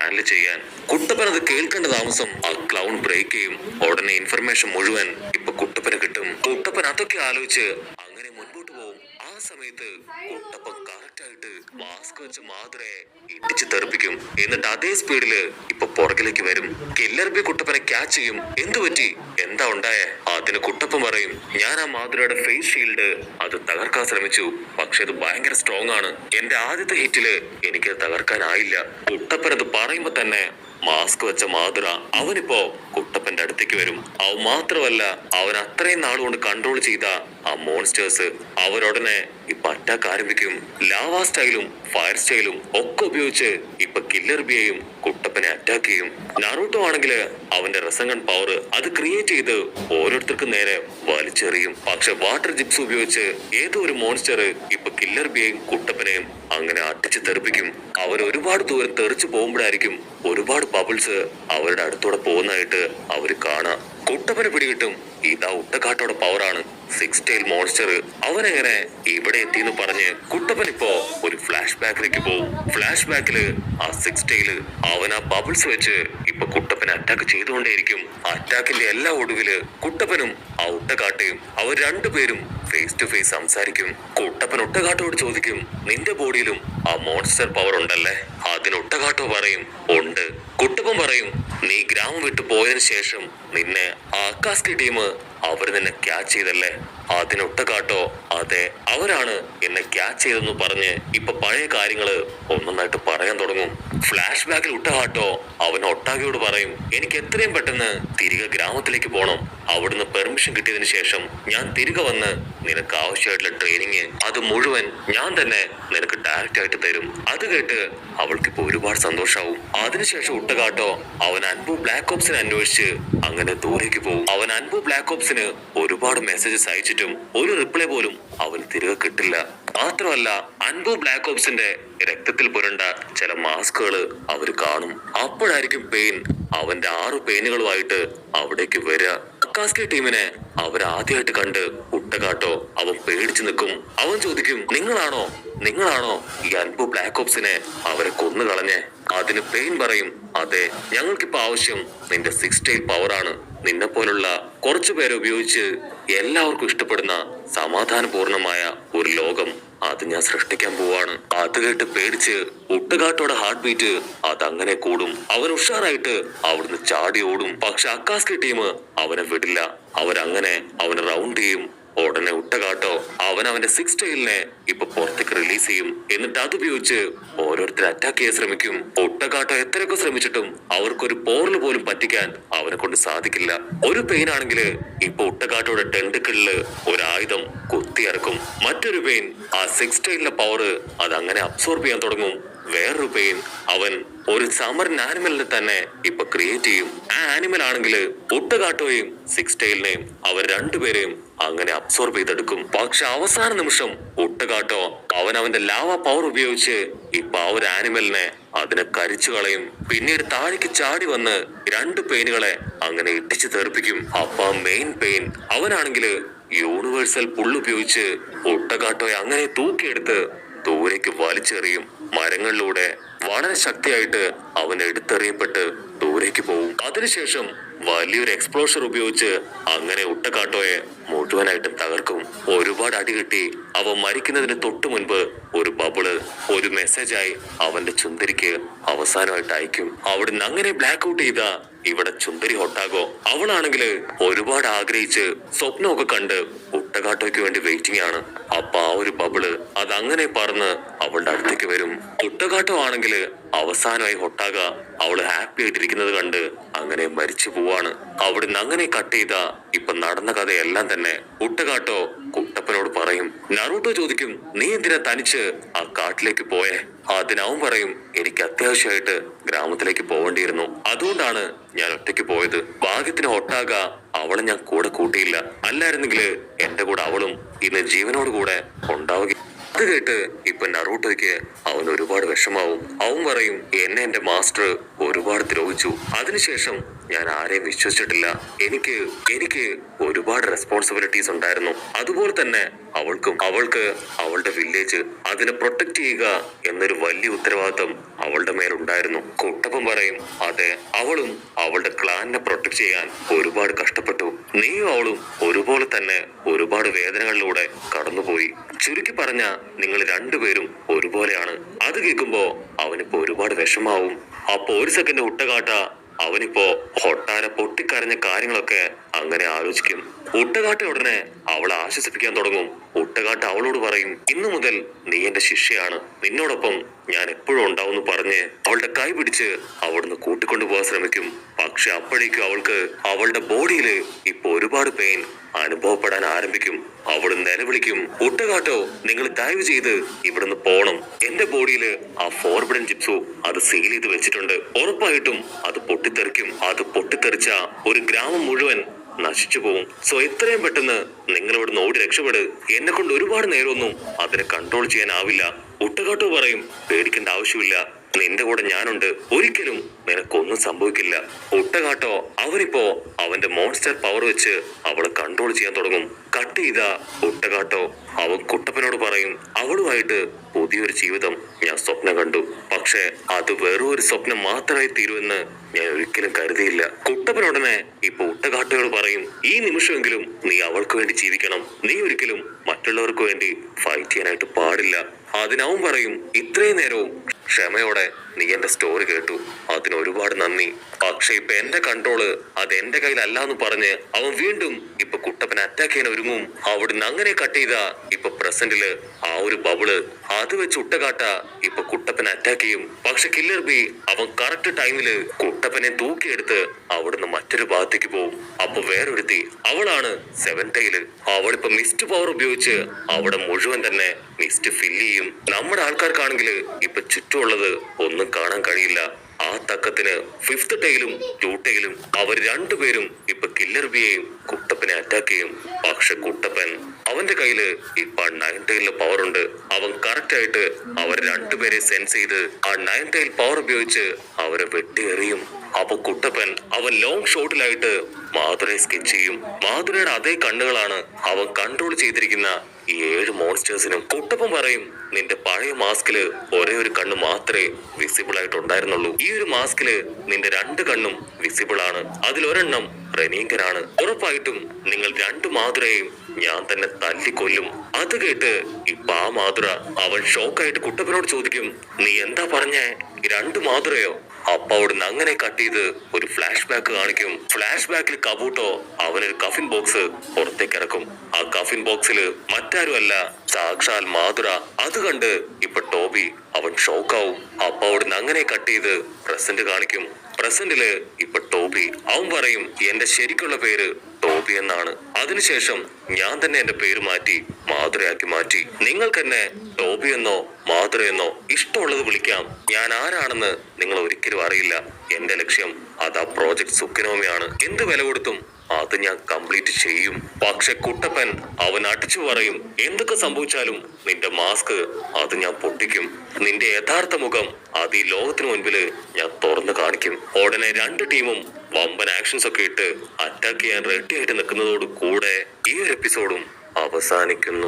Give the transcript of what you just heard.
Handle ചെയ്യാൻ. കുട്ടപ്പൻ അത് കേൾക്കേണ്ട താമസം ആ ക്ലൗൺ ബ്രേക്ക് ചെയ്യും. ഉടനെ ഇൻഫർമേഷൻ മുഴുവൻ ഇപ്പൊ കുട്ടപ്പന് കിട്ടും. കുട്ടപ്പൻ അതൊക്കെ ആലോചിച്ച് അങ്ങനെ മുൻപോട്ട് പോകും. ആ സമയത്ത് കുട്ടപ്പൻ കറക്റ്റ് ആയിട്ട് മാസ്ക് വെച്ച് മാതൃയെ ഇടിച്ചു തെറിപ്പിക്കും. എന്നിട്ട് അതേ സ്പീഡില് ഇപ്പൊ പുറകിലേക്ക് വരും. കില്ലർ ബി കുട്ടപ്പനെ ക്യാച്ച് ചെയ്യും. എന്തു പറ്റി, എന്താ ഉണ്ടായേ? അതിന് കുട്ടപ്പൻ പറയും, ഞാൻ ആ മാതൃയുടെ ഫേസ് ഷീൽഡ് അത് തകർക്കാൻ ശ്രമിച്ചു, പക്ഷെ അത് ഭയങ്കര സ്ട്രോങ് ആണ്. എന്റെ ആദ്യത്തെ ഹിറ്റില് എനിക്ക് തകർക്കാനായില്ല. കുട്ടപ്പൻ അത് പറയുമ്പോ തന്നെ മാസ്ക് വെച്ച മാതൃ അവനിപ്പോ കുട്ടപ്പന്റെ അടുത്തേക്ക് വരും. അവൻ മാത്രമല്ല, അവൻ അത്രയും നാളുകൊണ്ട് കൺട്രോൾ ചെയ്ത ആ മോൺസ്റ്റേഴ്സ് അവരുടനെ ഇപ്പൊ അറ്റാക്ക് ആരംഭിക്കും. ലാവാ സ്റ്റൈലും ഫയർ സ്റ്റൈലും ഒക്കെ ഉപയോഗിച്ച് ഇപ്പൊ കില്ലർ ബിയെയും കുട്ടപ്പനെ അറ്റാക്ക് ചെയ്യും. നറൂട്ടോ ആണെങ്കില് അവന്റെ റസംഗൺ പവർ അത് ക്രിയേറ്റ് ചെയ്ത് ഓരോരുത്തർക്കും നേരെ വലിച്ചെറിയും. പക്ഷെ വാട്ടർ ജിപ്സ് ഉപയോഗിച്ച് ഏതോ ഒരു മോൺസ്റ്റർ ഇപ്പൊ കില്ലർ ബിയെയും കുട്ടപ്പനെയും അങ്ങനെ അടിച്ചു തെറിപ്പിക്കും. അവർ ഒരുപാട് ദൂരം തെറിച്ചു പോകുമ്പോഴായിരിക്കും ഒരുപാട് ബബിൾസ് അവരുടെ അടുത്തൂടെ പോകുന്നതായിട്ട് അവര് കാണാം. കുട്ടപ്പനെ പിടികിട്ടും, ഇതാ ഉട്ടക്കാട്ടോടെ പവറാണ്, 6 tail മോൺസ്റ്റർ. അവനെങ്ങനെ ഇവിടെ എത്തിയെന്ന് പറഞ്ഞ് കുട്ടപ്പൻ ഇപ്പോ ഒരു ഫ്ലാഷ് ബാക്കിലേക്ക് പോകും. ഫ്ലാഷ് ബാക്കില് ആ 6 tail അവൻ ആ ബബിൾസ് വെച്ച് ഇപ്പൊ കുട്ടപ്പനെ അറ്റാക്ക് ചെയ്തുകൊണ്ടേയിരിക്കും. അറ്റാക്കിന്റെ എല്ലാ ഒടുവില് കുട്ടപ്പനും ആ ഉട്ടക്കാട്ടയും അവർ രണ്ടുപേരും ഫേസ് ടു ഫേസ് സംസാരിക്കും. കുട്ടപ്പൻ ഒട്ടകാട്ടോട് ചോദിക്കും, നിന്റെ ബോഡിയിലും ആ മോൺസ്റ്റർ പവർ ഉണ്ടല്ലേ? അതിന് ഒട്ടകാട്ടോ പറയും, ഉണ്ട്. കുട്ടപ്പൻ പറയും, നീ ഗ്രാമം വിട്ടു പോയതിനു ശേഷം നിന്നെ ആ അക്കാസ്കി ടീം അവർ നിന്നെ ക്യാച്ച് ചെയ്തല്ലേ? അതിനൊട്ടകാട്ടോ, അതെ, അവരാണ് എന്നെ ക്യാച്ച് ചെയ്തെന്ന് പറഞ്ഞ് ഇപ്പൊ പഴയ കാര്യങ്ങള് ഒന്നൊന്നായിട്ട് പറയാൻ തുടങ്ങും. ഫ്ലാഷ് ബാക്കിൽ ഉട്ടകാട്ടോ അവൻ ഒട്ടാകയോട് പറയും, എനിക്ക് എത്രയും പെട്ടെന്ന് തിരികെ ഗ്രാമത്തിലേക്ക് പോകണം. അവിടുന്ന് പെർമിഷൻ കിട്ടിയതിനു ശേഷം ഞാൻ തിരികെ വന്ന് നിനക്ക് ആവശ്യമായിട്ടുള്ള ട്രെയിനിങ് അത് മുഴുവൻ ഞാൻ തന്നെ നിനക്ക് ഡയറക്റ്റ് ആയിട്ട് തരും. അത് കേട്ട് അവൾക്കിപ്പോ ഒരുപാട് സന്തോഷാവും. അതിനുശേഷം ഉട്ടകാട്ടോ അവൻ അൻപു ബ്ലാക്ക് ഓപ്സിനെ അന്വേഷിച്ച് അങ്ങനെ ദൂരേക്ക് പോകും. അവൻ അൻപു ബ്ലാക്ക് ഓപ്സിന് ഒരുപാട് മെസ്സേജസ് അയച്ചിട്ടും ഒരു റിപ്ലൈ പോലും അവൻ തിരികെ കിട്ടില്ല. മാത്രമല്ല, അൻപു ബ്ലാക്ക് ഓപ്സിന്റെ രക്തത്തിൽ പുരണ്ട ചില മാസ്കുകള് അവര് കാണും. അപ്പോഴായിരിക്കും പെയിൻ അവന്റെ 6 പെയിനുകളുമായിട്ട് അവിടേക്ക് വരിക. അക്കാസ്കി ടീമിനെ അവരാദ്യമായിട്ട് കണ്ട് ഉട്ടകാട്ടോ അവൻ പേടിച്ചു നിൽക്കും. അവൻ ചോദിക്കും, നിങ്ങളാണോ ഈ അൻപു ബ്ലാക്ക് ഓപ്സിനെ അവരെ കൊന്നു കളഞ്ഞേ? അതിന് പെയിൻ പറയും, അതെ, ഞങ്ങൾക്കിപ്പോ ആവശ്യം നിന്റെ 6 tail പവറാണ്. നിന്നെ പോലുള്ള കുറച്ചു പേരെ ഉപയോഗിച്ച് എല്ലാവർക്കും ഇഷ്ടപ്പെടുന്ന സമാധാനപൂർണമായ ഒരു ലോകം അത് ഞാൻ സൃഷ്ടിക്കാൻ പോവാണ്. അത് കേട്ട് പേടിച്ച് ഉട്ടുകാട്ടോടെ ഹാർട്ട് ബീറ്റ് അതങ്ങനെ കൂടും. അവൻ ഉഷാറായിട്ട് അവിടുന്ന് ചാടി ഓടും. പക്ഷെ അക്കാസ്കി ടീം അവനെ വിടില്ല. അവരങ്ങനെ അവനെ റൗണ്ട് ചെയ്യും. ഉടനെ ഉട്ടകാട്ടോ അവന്റെ 6 tailനെ ഇപ്പൊ പുറത്തേക്ക് റിലീസ് ചെയ്യും. എന്നിട്ട് അതുപയോഗിച്ച് ഓരോരുത്തരെ അറ്റാക്ക് ചെയ്യാൻ ശ്രമിക്കും. ഉട്ടകാട്ടോ എത്രയൊക്കെ ശ്രമിച്ചിട്ടും അവർക്കൊരു പോറല് പോലും പറ്റിക്കാൻ അവനെ കൊണ്ട് സാധിക്കില്ല. ഒരു പെയിൻ ആണെങ്കില് ഇപ്പൊ ഉട്ടകാട്ടോയുടെ ടെൻഡക്കിളില് ഒരു ആയുധം കുത്തിയിറക്കും. മറ്റൊരു പെയിൻ ആ 6 tailന്റെ പവർ അത് അങ്ങനെ അബ്സോർബ് ചെയ്യാൻ തുടങ്ങും. വേറൊരു പെയിൻ അവൻ ഒരു സമരൻ ആനിമലിനെ തന്നെ ഇപ്പൊ ക്രിയേറ്റ് ചെയ്യും. ആ ആനിമൽ ആണെങ്കില് ഉട്ടകാട്ടോയും 6 tailനെയും അവർ രണ്ടുപേരെയും അങ്ങനെ അബ്സോർബ് ചെയ്തെടുക്കും. പക്ഷെ അവസാന നിമിഷം ഉട്ടകാട്ടോ അവന്റെ ലാവ പവർ ഉപയോഗിച്ച് ഇപ്പൊ ആ ഒരു ആനിമലിനെ അതിനെ കരിച്ചു കളയും. പിന്നീട് താഴേക്ക് ചാടി വന്ന് 2 പെയിനുകളെ അങ്ങനെ ഇടിച്ചു തെറിപ്പിക്കും. അപ്പൊ മെയിൻ പെയിൻ അവനാണെങ്കില് യൂണിവേഴ്സൽ പുള്ളുപയോഗിച്ച് ഉട്ടകാട്ടോയെ അങ്ങനെ തൂക്കിയെടുത്ത് ദൂരേക്ക് വലിച്ചെറിയും. മരങ്ങളിലൂടെ വളരെ ശക്തിയായിട്ട് അവൻ എടുത്തെറിയപ്പെട്ട് ദൂരേക്ക് പോകും. അതിനുശേഷം വലിയൊരു എക്സ്പ്ലോഷർ ഉപയോഗിച്ച് അങ്ങനെ ഉട്ടക്കാട്ടോയെ മുഴുവനായിട്ടും തകർക്കും. ഒരുപാട് അടികിട്ടി അവൻ മരിക്കുന്നതിന് തൊട്ടു മുൻപ് ഒരു ബബിള് ഒരു മെസ്സേജായി അവന്റെ ചുന്ദരിക്ക് അവസാനമായിട്ട് അയക്കും. അവിടുന്ന് അങ്ങനെ ബ്ലാക്ക് ഔട്ട് ചെയ്ത ഇവിടെ ചുന്ദരി ഒട്ടാകോ അവളാണെങ്കില് ഒരുപാട് ആഗ്രഹിച്ച് സ്വപ്നമൊക്കെ കണ്ട് ഉട്ടകാട്ടോയ്ക്ക് വേണ്ടി വെയിറ്റിംഗ് ആണ്. അപ്പൊ ആ ഒരു ബബിള് അതങ്ങനെ പറന്ന് അവളുടെ അടുത്തേക്ക് വരും. ഉട്ടകാട്ടോ ആണെങ്കില് അവസാനമായി ഒട്ടാക അവള് ഹാപ്പി ആയിട്ടിരിക്കുന്നത് കണ്ട് അങ്ങനെ മരിച്ചു പോവാണ്. അവിടുന്ന് അങ്ങനെ കട്ട് ചെയ്ത ഇപ്പൊ നടന്ന കഥയെല്ലാം തന്നെ ഉട്ടകാട്ടോ കുട്ടപ്പനോട് പറയും. നറൂട്ടോ ചോദിക്കും, നീ എന്തിനാ തനിച്ച് ആ കാട്ടിലേക്ക് പോയേ? അതിനവൻ പറയും, എനിക്ക് അത്യാവശ്യമായിട്ട് ഗ്രാമത്തിലേക്ക് പോവേണ്ടിയിരുന്നു, അതുകൊണ്ടാണ് ഞാൻ ഒറ്റയ്ക്ക് പോയത്. ഭാഗ്യത്തിന് ഒട്ടാക അവളെ ഞാൻ കൂടെ കൂട്ടിയില്ല, അല്ലായിരുന്നെങ്കില് എന്റെ കൂടെ അവളും ഇന്ന് ജീവനോട് കൂടെ ഉണ്ടാവുക. അത് കേട്ട് ഇപ്പൊ നറൂട്ടോയ്ക്ക് അവൻ ഒരുപാട് വിഷമാവും. അവൻ പറയും, എന്നെ എന്റെ മാസ്റ്റർ ഒരുപാട് ദ്രോഹിച്ചു. അതിനുശേഷം ഞാൻ ആരെയും വിശ്വസിച്ചിട്ടില്ല. എനിക്ക് ഒരു ഒരുപാട് റെസ്പോൺസിബിലിറ്റീസ് ഉണ്ടായിരുന്നു. അതുപോലെ തന്നെ അവൾക്ക് അവളുടെ വില്ലേജ് അതിനെ പ്രൊട്ടക്ട് ചെയ്യുക എന്നൊരു വലിയ ഉത്തരവാദിത്തം അവളുടെ മേലുണ്ടായിരുന്നു. കുട്ടപ്പൻ പറയും, അതെ, അവളും അവളുടെ ക്ലാനിനെ പ്രൊട്ടക്ട് ചെയ്യാൻ ഒരുപാട് കഷ്ടപ്പെട്ടു. നീയും അവളും ഒരുപോലെ തന്നെ ഒരുപാട് വേദനകളിലൂടെ കടന്നുപോയി. ചുരുക്കി പറഞ്ഞ നിങ്ങൾ രണ്ടുപേരും ഒരുപോലെയാണ്. അത് കേൾക്കുമ്പോ അവനിപ്പോ ഒരുപാട് വിഷമാവും. അപ്പൊ ഒരു സെക്കൻഡ് ഉട്ടകാട്ട അവനിപ്പോ ഒട്ടാരെ പൊട്ടിക്കരഞ്ഞ കാര്യങ്ങളൊക്കെ അങ്ങനെ ആലോചിക്കും. ഉട്ടകാട്ട ഉടനെ അവളെ ആശ്വസിപ്പിക്കാൻ തുടങ്ങും. ഉട്ടകാട്ട അവളോട് പറയും, ഇന്നു മുതൽ നീ എന്റെ ശിഷ്യയാണ്, നിന്നോടൊപ്പം ഞാൻ എപ്പോഴും ഉണ്ടാവുമെന്ന് പറഞ്ഞ് അവളുടെ കൈ പിടിച്ച് അവിടുന്ന് കൂട്ടിക്കൊണ്ടുപോകാൻ ശ്രമിക്കും. പക്ഷെ അപ്പോഴേക്കും അവൾക്ക് അവളുടെ ബോഡിയില് ഇപ്പൊ ഒരുപാട് പെയിൻ അനുഭവപ്പെടാൻ ആരംഭിക്കും. അവൾ നിലവിളിക്കും, ഉട്ടകാട്ടോ, നിങ്ങൾ ദയവ് ചെയ്ത് ഇവിടുന്ന് പോണം. എന്റെ ബോഡിയില് ആ ഫോർബിഡൻ ജിപ്സു അത് സീൽ ചെയ്ത് വെച്ചിട്ടുണ്ട്. ഉറപ്പായിട്ടും അത് പൊട്ടിത്തെറിക്കും. അത് പൊട്ടിത്തെറിച്ച ഒരു ഗ്രാമം മുഴുവൻ നശിച്ചു പോവും. സോ എത്രയും പെട്ടെന്ന് നിങ്ങൾ ഇവിടുന്ന് ഓടി രക്ഷപ്പെട്. എന്നെ കൊണ്ട് ഒരുപാട് നേരമൊന്നും അതിനെ കൺട്രോൾ ചെയ്യാനാവില്ല. ഉട്ടകാട്ടോ പറയും, പേടിക്കേണ്ട ആവശ്യമില്ല, നിന്റെ കൂടെ ഞാനുണ്ട്, ഒരിക്കലും നിനക്കൊന്നും സംഭവിക്കില്ല. ഉട്ടകാട്ടോ അവനിപ്പോ അവന്റെ മോൺസ്റ്റർ പവർ വെച്ച് അവളെ കൺട്രോൾ ചെയ്യാൻ തുടങ്ങും. കട്ട് ചെയ്ത ഉട്ടകാട്ടോ അവൻ കുട്ടപ്പനോട് പറയും, അവളുമായിട്ട് പുതിയൊരു ജീവിതം ഞാൻ സ്വപ്നം കണ്ടു. പക്ഷെ അത് വെറും ഒരു സ്വപ്നം മാത്രമായി തീരുമെന്ന് ഞാൻ ഒരിക്കലും കരുതിയില്ല. കുട്ടപ്പനുടനെ ഇപ്പൊ ഉട്ടകാട്ടയോട് പറയും, ഈ നിമിഷമെങ്കിലും നീ അവൾക്ക് വേണ്ടി ജീവിക്കണം. നീ ഒരിക്കലും മറ്റുള്ളവർക്ക് വേണ്ടി ഫൈറ്റ് ചെയ്യാനായിട്ട് പാടില്ല. അതിനവൻ പറയും, ഇത്രയും നേരവും ക്ഷമയോടെ നീ എന്റെ സ്റ്റോറി കേട്ടു, അതിന് ഒരുപാട് നന്ദി. പക്ഷെ ഇപ്പൊ എന്റെ കൺട്രോള് അത് എന്റെ കയ്യിലല്ല എന്ന് പറഞ്ഞ് അവൻ വീണ്ടും ഇപ്പൊ കുട്ടപ്പനെ അറ്റാക്ക് ചെയ്യാൻ ഒരുങ്ങും. അവിടുന്ന് അങ്ങനെ കട്ട് ചെയ്ത ഇപ്പൊ പ്രസന്റില് ആ ഒരു ബബിള് അത് വെച്ച് ഉട്ടകാട്ട ഇപ്പൊ കുട്ടപ്പനെ അറ്റാക്ക് ചെയ്യും. പക്ഷെ കില്ലർ ബി അവൻ കറക്റ്റ് ടൈമില് കുട്ടപ്പനെ തൂക്കിയെടുത്ത് അവിടുന്ന് മറ്റൊരു ഭാഗത്തേക്ക് പോകും. അപ്പൊ വേറൊരുത്തി അവളാണ് സെവൻ ടൈല്. അവളിപ്പോ മിസ്റ്റ് പവർ ഉപയോഗിച്ച് അവിടെ മുഴുവൻ തന്നെ മിസ്റ്റ് ഫില്ല് ചെയ്യും. നമ്മുടെ ആൾക്കാർക്കാണെങ്കിൽ ഇപ്പൊ ചുറ്റുമുള്ളത് ഒന്നും കാണാൻ കഴിയില്ല. ആ തക്കത്തിന് ഫിഫ്ത് ടൈലും ടൂ ടൈലും അവർ രണ്ടുപേരും ഇപ്പൊ കില്ലർ ബിയെയും കുട്ടപ്പനെ അറ്റാക്ക് ചെയ്യും. പക്ഷെ കുട്ടപ്പൻ അവന്റെ കയ്യില് ഇപ്പൊ നയൻ ടൈലിന്റെ പവർ ഉണ്ട്. അവൻ കറക്റ്റ് ആയിട്ട് അവർ രണ്ടുപേരെ സെൻസ് ചെയ്ത് ആ നയൻ ടൈൽ പവർ ഉപയോഗിച്ച് അവരെ വെട്ടിയെറിയും. അപ്പൊ കുട്ടപ്പൻ അവൻ ലോങ് ഷോട്ടിലായിട്ട് മാധുരയെ സ്കെച്ച് ചെയ്യും. മാധുരയുടെ അതേ കണ്ണുകളാണ് അവൻ കൺട്രോൾ ചെയ്തിരിക്കുന്ന ഈ 7 മോൺസ്റ്റേഴ്സിനും. കുട്ടപ്പൻ പറയും, നിന്റെ പഴയ മാസ്കില് ഒരേ ഒരു കണ്ണ് മാത്രമേ വിസിബിൾ ആയിട്ടുണ്ടായിരുന്നുള്ളൂ. ഈ ഒരു മാസ്കില് നിന്റെ 2 കണ്ണും വിസിബിൾ ആണ്. അതിലൊരെണ്ണം റെനീങ്കനാണ്. ഉറപ്പായിട്ടും നിങ്ങൾ 2 മാധുരയും ഞാൻ തന്നെ തല്ലിക്കൊല്ലും. അത് കേട്ട് ഇപ്പൊ ആ മാധുര അവൻ ഷോക്കായിട്ട് കുട്ടപ്പനോട് ചോദിക്കും, നീ എന്താ പറഞ്ഞേ, 2 മാധുരയോ? അപ്പൊ അവിടുന്ന് അങ്ങനെ കട്ട് ചെയ്ത് ഒരു ഫ്ലാഷ് ബാക്ക് കാണിക്കും. ഫ്ലാഷ് ബാക്കിൽ കബൂട്ടോ അവനൊരു കഫിൻ ബോക്സ് പുറത്തേക്ക് ഇറക്കും. ആ കഫിൻ ബോക്സില് മറ്റാരുമല്ല, സാക്ഷാൽ മാധുര. അത് കണ്ട് ഇപ്പൊ ടോബി അവൻ ഷോക്കാവും. അപ്പൊ അവിടുന്ന് അങ്ങനെ കട്ട് ചെയ്ത് പ്രസന്റ് കാണിക്കും. പ്രസന്റില് ഇപ്പൊ ടോബി അവൻ പറയും, എന്റെ ശരിക്കുള്ള പേര് ടോബി എന്നാണ്. അതിനുശേഷം ഞാൻ തന്നെ എന്റെ പേര് മാറ്റി മാധുരയാക്കി മാറ്റി. നിങ്ങൾക്ക് എന്നെ ടോബി എന്നോ മാധുര എന്നോ ഇഷ്ടമുള്ളത് വിളിക്കാം. ഞാൻ ആരാണെന്ന് നിങ്ങൾ ഒരിക്കലും അറിയില്ല. എന്റെ ലക്ഷ്യം അതാ പ്രോജക്ട് സുക്കിനോമിയാണ്. എന്ത് വില കൊടുത്തും അത് ഞാൻ കംപ്ലീറ്റ് ചെയ്യും. പക്ഷെ കുട്ടപ്പൻ അവൻ അടിച്ചു പറയും, എന്തൊക്കെ സംഭവിച്ചാലും നിന്റെ മാസ്ക് അത് ഞാൻ പൊട്ടിക്കും. നിന്റെ യഥാർത്ഥ മുഖം അത് ഈ ലോകത്തിന് മുൻപില് ഞാൻ തുറന്നു കാണിക്കും. ഉടനെ 2 ടീമും വമ്പൻ ആക്ഷൻസ് ഒക്കെ ഇട്ട് അറ്റാക്ക് ചെയ്യാൻ റെഡി ആയിട്ട് നിൽക്കുന്നതോട് കൂടെ ഈ ഒരു എപ്പിസോഡും അവസാനിക്കുന്നു.